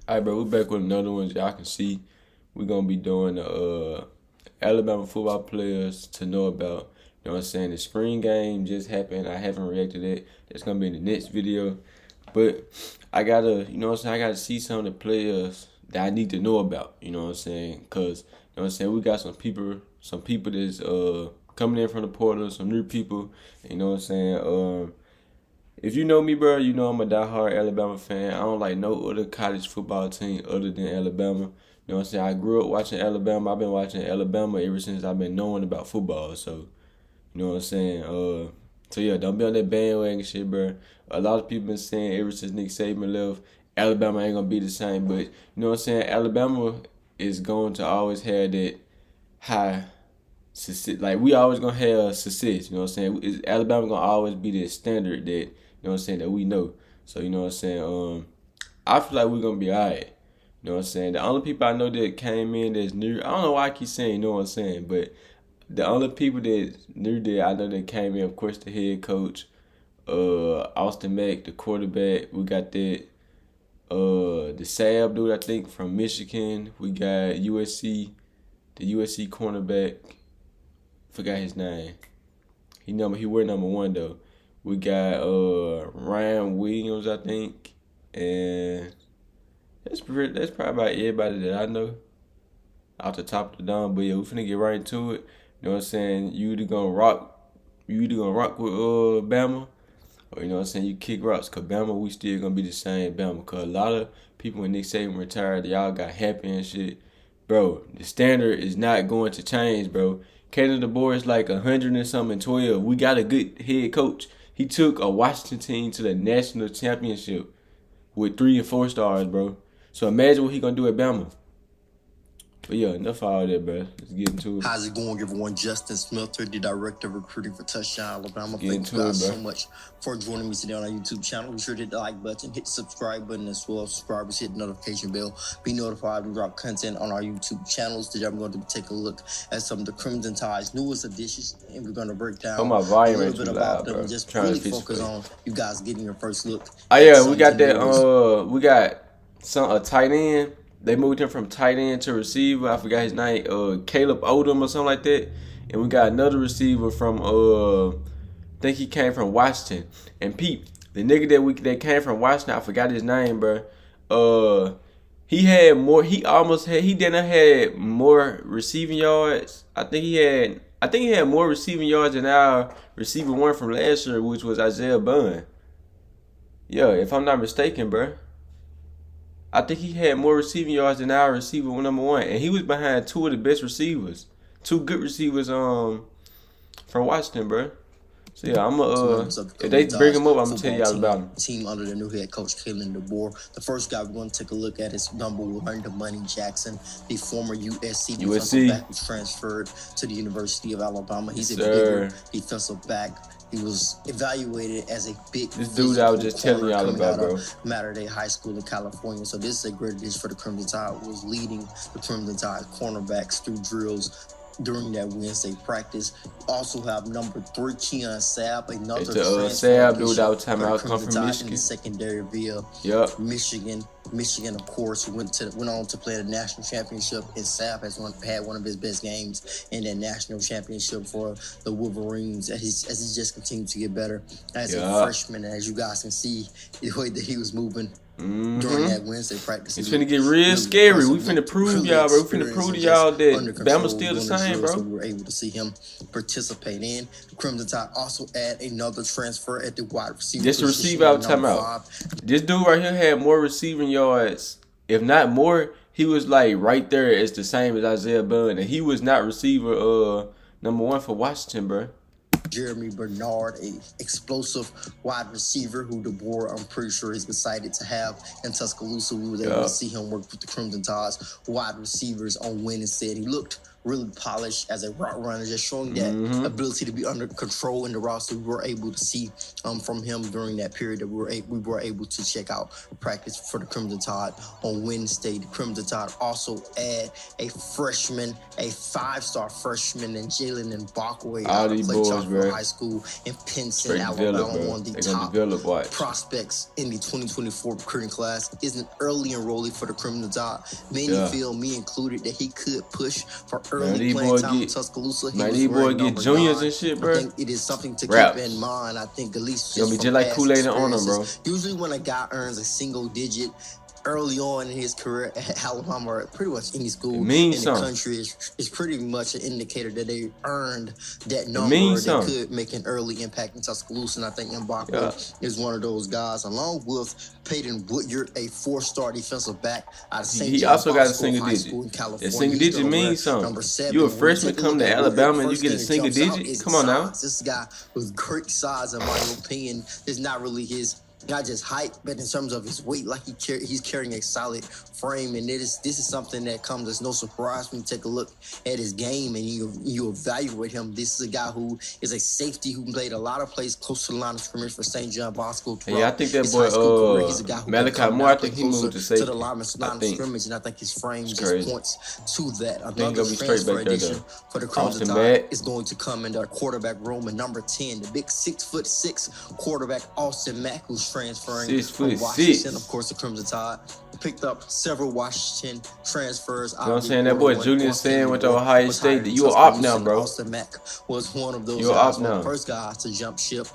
Alright, bro, we back with another one. As y'all can see, we're gonna be doing the Alabama football players to know about. You know what I'm saying? The spring game just happened. I haven't reacted to it. That's gonna be in the next video. But I gotta, you know what I'm saying? I gotta see some of the players that I need to know about. You know what I'm saying? Cause you know what I'm saying, we got some people that's coming in from the portal, some new people. You know what I'm saying? If you know me, bro, you know I'm a diehard Alabama fan. I don't like no other college football team other than Alabama. You know what I'm saying? I grew up watching Alabama. I've been watching Alabama ever since I've been knowing about football. So, you know what I'm saying? So yeah, don't be on that bandwagon shit, bro. A lot of people been saying ever since Nick Saban left, Alabama ain't gonna be the same. But you know what I'm saying? Alabama is going to always have that high success. Like we always gonna have success. You know what I'm saying? Alabama gonna always be the standard that you know what I'm saying that we know. So you know what I'm saying. I feel like we're gonna be alright. You know what I'm saying. The only people I know that came in that's new. I don't know why I keep saying you know what I'm saying, but the only people that new that I know that came in, of course, the head coach, Austin Mack, the quarterback. We got that. The Sab dude I think from Michigan. We got USC, the USC cornerback. Forgot his name. He wear number 1 though. We got Ryan Williams, I think, and that's probably about everybody that I know off the top of the dome. But yeah, we finna get right into it. You know what I'm saying? You either gonna rock with Bama, or you know what I'm saying, you kick rocks. Cause Bama, we still gonna be the same Bama. Cause a lot of people when Nick Saban retired, y'all got happy and shit. Bro, the standard is not going to change, bro. Canada DeBoer is like 100 and something 12. We got a good head coach. He took a Washington team to the national championship with 3 and 4 stars, bro. So imagine what he gonna do at Bama. But yeah, enough of all that, bro. Let's get into it. How's it going, everyone? Justin Smelter, the director of recruiting for Touchdown Alabama. Get Thank you guys into it, so much for joining me today on our YouTube channel. Be sure to hit the like button, hit the subscribe button as well. Subscribers, hit the notification bell. Be notified when we drop content on our YouTube channels. Today I'm going to take a look at some of the Crimson Tide's newest additions, and we're going to break down Oh, my a volume little ain't bit too about loud, them bro. and just Trying to really fix it focus for you. on you guys getting your first look. Oh at yeah, some we got of the that. newest. We got a tight end. They moved him from tight end to receiver. I forgot his name. Caleb Odom or something like that. And we got another receiver from I think he came from Washington. And Pete, the nigga that came from Washington, I forgot his name, bro. He had more. He didn't have more receiving yards. I think he had more receiving yards than our receiver one from last year, which was Isaiah Bond. Yeah, if I'm not mistaken, bro. I think he had more receiving yards than our receiver number 1, and he was behind 2 of the best receivers, 2 good receivers from Washington, bro. So yeah, if they bring him up, I'm gonna tell y'all about him. Team under the new head coach Kalen DeBoer. The first guy we're going to take a look at is number 1, Money Jackson, the former USC defensive back who transferred to the University of Alabama. He's a bigger defensive back. He was evaluated as a big this dude I was just telling y'all about, bro. Mater Dei High School in California. So this is a great addition for the Crimson Tide. Was leading the Crimson Tide cornerbacks through drills during that Wednesday practice. Also have number 3, Keon Sabb, another Sabb dude I was talking about, come from Michigan. In the secondary via Michigan. Michigan, of course, went on to play the national championship, and Sabb had one of his best games in that national championship for the Wolverines as he just continued to get better as a freshman. And as you guys can see, the way that he was moving during that Wednesday practice. It's finna get real scary. We finna prove y'all, bro. We finna prove to y'all that Bama's still the same, bro. So we were able to see him participate in. The Crimson Tide also add another transfer at the wide receiver. This receiver I was talking about. This dude right here had more receiving yards, if not more. He was like right there as the same as Isaiah Bond, and he was not receiver number 1 for Washington, bro. Jeremy Bernard, a explosive wide receiver who DeBoer, I'm pretty sure, is excited to have in Tuscaloosa. We were able to see him work with the Crimson Tide's wide receivers on Wednesday. He looked really polished as a route runner, just showing that ability to be under control in the roster. We were able to see from him during that period that we were able to check out practice for the Crimson Tide on Wednesday. The Crimson Tide also add a freshman, a 5-star freshman, and Jalen Mbakwe out of Clayton High School in Pinson, Alabama, one of the top prospects in the 2024 recruiting class. Is an early enrollee for the Crimson Tide. Many feel, me included, that he could push for early playing time in Tuscaloosa. These boys get juniors and shit, bro. I think it is something to keep in mind. I think at least just be just like Kool-Aid and Honor, bro. Usually when a guy earns a single digit early on in his career at Alabama or pretty much any school in the country is pretty much an indicator that they earned that number or they could make an early impact in Tuscaloosa. And I think Mbakwe is one of those guys, along with Peyton Woodyard, a 4-star defensive back out of St. He also got a single digit. A single digit means something. You a freshman come to Alabama and you get a single digit? Come on now. This guy with great size, in my opinion, is not really his not just height, but in terms of his weight, like he's carrying a solid frame, and this is something that comes as no surprise when you take a look at his game and you evaluate him. This is a guy who is a safety who played a lot of plays close to the line of scrimmage for St. John Bosco. Yeah, I think that boy Malachi Moore, I think he moved to safety. To the line of scrimmage, and I think his frame just points to that. Another transfer addition for the Crimson Tide is going to come in the quarterback room, and number 10, the big 6'6" quarterback Austin Mack, who's transferring from Washington. Of course, the Crimson Tide picked up several Washington transfers. You know what I'm saying? That boy Julius Sand went to Ohio State. You are up now, bro. Austin Mack was one of those guys, one of the first guys to jump ship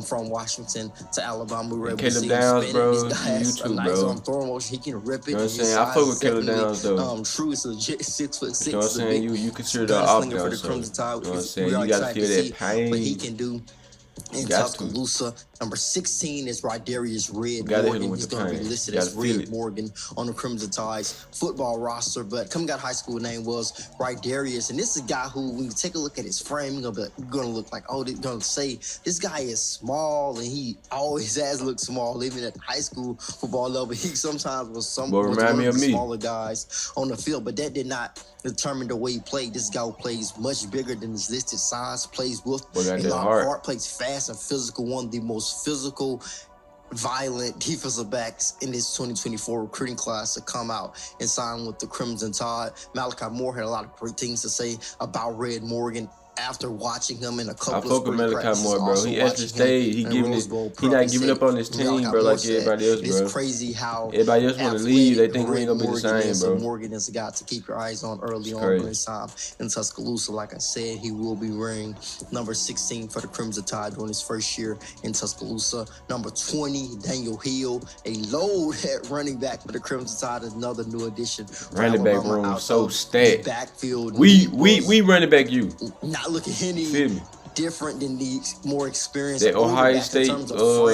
from Washington to Alabama. We were able to see Downs, bro. This guy has a nice throw motion. He can rip it. You know what I'm saying? I fuck with Caleb Downs, though. True, it's legit 6'6". You know what I'm saying? You consider the up now, so. You know what I'm saying? You got to feel that pain. What he can do in Tuscaloosa. Number 16 is Rydarius Red Morgan. He's going to be listed as Red Morgan on the Crimson Tide's football roster, but coming out of high school name was Rydarius, and this is a guy who, when you take a look at his frame, you're going to look like, oh, they're going to say this guy is small, and he always has looked small, even at high school football level. He sometimes was one of the smaller guys on the field, but that did not determine the way he played. This guy plays much bigger than his listed size, plays with a lot of heart, plays fast and physical, one of the most physical, violent defensive backs in this 2024 recruiting class to come out and sign with the Crimson Tide. Malachi Moore had a lot of great things to say about Red Morgan after watching him in a couple of spring practices. I fuck with Malachi Moore, bro. He actually stayed. He not giving up on his team, bro, like everybody else, bro. It's crazy how everybody else want to leave. They think we ain't gonna be the same, bro. Morgan is a guy to keep your eyes on early on in his time in Tuscaloosa. Like I said, he will be wearing number 16 for the Crimson Tide during his first year in Tuscaloosa. Number 20, Daniel Hill, a load at running back for the Crimson Tide, another new addition. Running back room so stacked. Backfield. We running back you. Not looking any different than the more experienced. That Ohio State,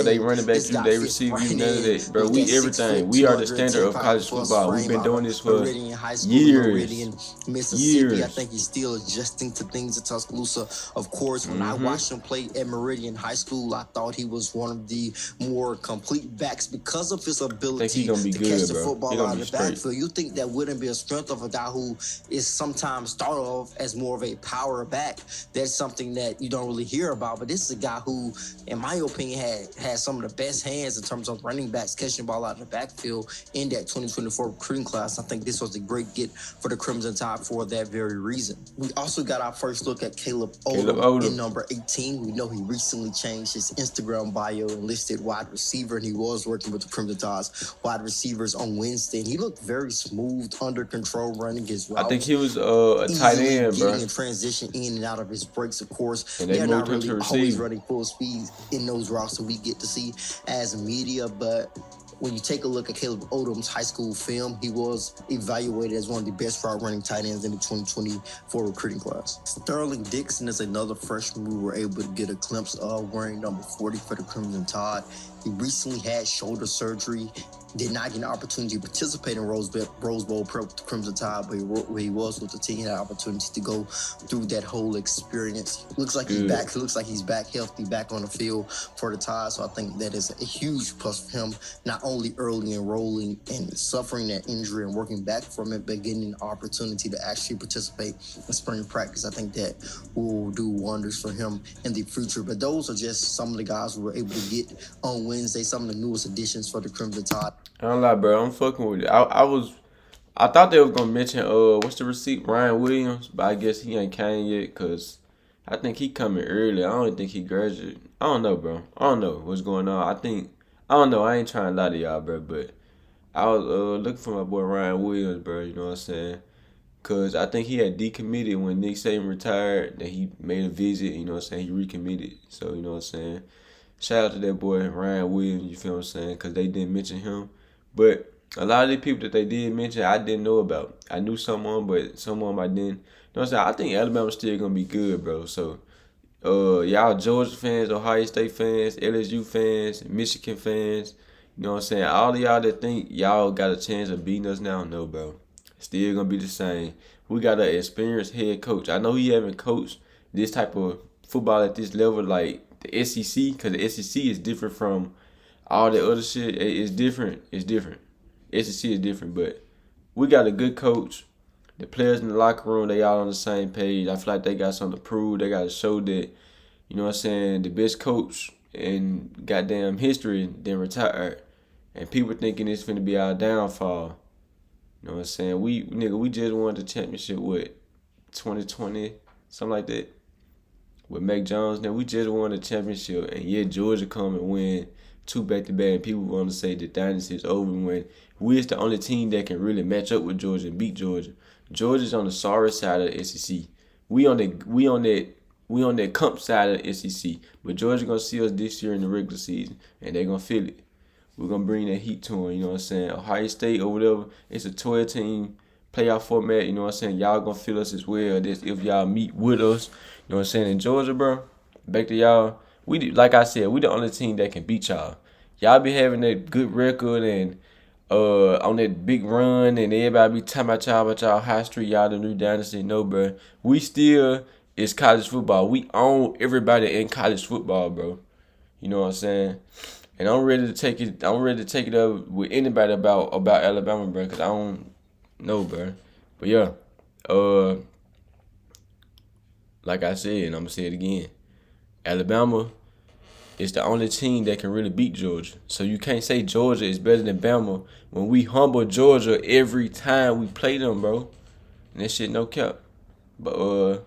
they running back you, they receive you, none of that, bro. We everything. We are the standard of college football. We've been doing this for years. Mississippi, I think he's still adjusting to things at Tuscaloosa. Of course, when I watched him play at Meridian High School, I thought he was one of the more complete backs because of his ability to catch the football out of the backfield. You think that wouldn't be a strength of a guy who is sometimes thought of as more of a power back? That's something that you don't really hear about, but this is a guy who, in my opinion, had some of the best hands in terms of running backs catching the ball out of the backfield in that 2024 recruiting class. I think this was a great get for the Crimson Tide for that very reason. We also got our first look at Caleb Odom in number 18. We know he recently changed his Instagram bio and listed wide receiver, and he was working with the Crimson Tide's wide receivers on Wednesday, and he looked very smooth, under control, running his routes. I think he was a tight end, bro. Getting a transition in and out of his breaks, of course. And they're not really always running full speed in those routes that we get to see as media, but when you take a look at Caleb Odom's high school film, he was evaluated as one of the best route running tight ends in the 2024 recruiting class. Sterling Dixon is another freshman we were able to get a glimpse of, wearing number 40 for the Crimson Tide. He recently had shoulder surgery, did not get an opportunity to participate in Rose Bowl prep with the Crimson Tide, but he was with the team. He had an opportunity to go through that whole experience. Looks like he's back. Looks like he's back healthy, back on the field for the Tide. So I think that is a huge plus for him, not only early enrolling and suffering that injury and working back from it, but getting an opportunity to actually participate in spring practice. I think that will do wonders for him in the future. But those are just some of the guys we were able to get on Wednesday, some of the newest additions for the Crimson Tide. I don't lie, bro. I'm fucking with it. I thought they was gonna mention what's the receipt, Ryan Williams, but I guess he ain't came yet because I think he coming early. I don't think he graduated. I don't know, bro. I don't know what's going on. I don't know. I ain't trying to lie to y'all, bro, but I was looking for my boy Ryan Williams, bro. You know what I'm saying? Cause I think he had decommitted when Nick Saban retired. That he made a visit. You know what I'm saying? He recommitted. So you know what I'm saying? Shout out to that boy Ryan Williams. You feel what I'm saying? Cause they didn't mention him, but a lot of the people that they did mention, I didn't know about. I knew someone, but someone I didn't. You know what I'm saying? I think Alabama's still gonna be good, bro. So, y'all Georgia fans, Ohio State fans, LSU fans, Michigan fans, you know what I'm saying? All of y'all that think y'all got a chance of beating us now, no, bro. Still gonna be the same. We got an experienced head coach. I know he haven't coached this type of football at this level, like the SEC, because the SEC is different from all the other shit. It's different. It's different. SEC is different, but we got a good coach. The players in the locker room, they all on the same page. I feel like they got something to prove. They got to show that, you know what I'm saying, the best coach in goddamn history then retired. And people thinking it's finna be our downfall. You know what I'm saying? We just won the championship with 2020, something like that. With Mac Jones. Now we just won the championship, and yet Georgia come and win 2 back-to-back, and people want to say the dynasty is over when we're the only team that can really match up with Georgia and beat Georgia. Georgia's on the sorry side of the SEC. We on that comp side of the SEC. But Georgia gonna see us this year in the regular season, and they gonna feel it. We're gonna bring that heat to them. You know what I'm saying? Ohio State or whatever. It's a 12-team playoff format. You know what I'm saying? Y'all gonna feel us as well. This if y'all meet with us. You know what I'm saying? In Georgia, bro. Back to y'all. Like I said, we the only team that can beat y'all. Y'all be having that good record and on that big run, and everybody be talking about y'all high street, y'all the new dynasty. No, bro. We still is college football. We own everybody in college football, bro. You know what I'm saying? And I'm ready to take it. I'm ready to take it up with anybody about Alabama, bro. Cause I don't know, bro. But yeah, like I said, and I'm gonna say it again. Alabama is the only team that can really beat Georgia. So you can't say Georgia is better than Bama when we humble Georgia every time we play them, bro. And that shit no cap. But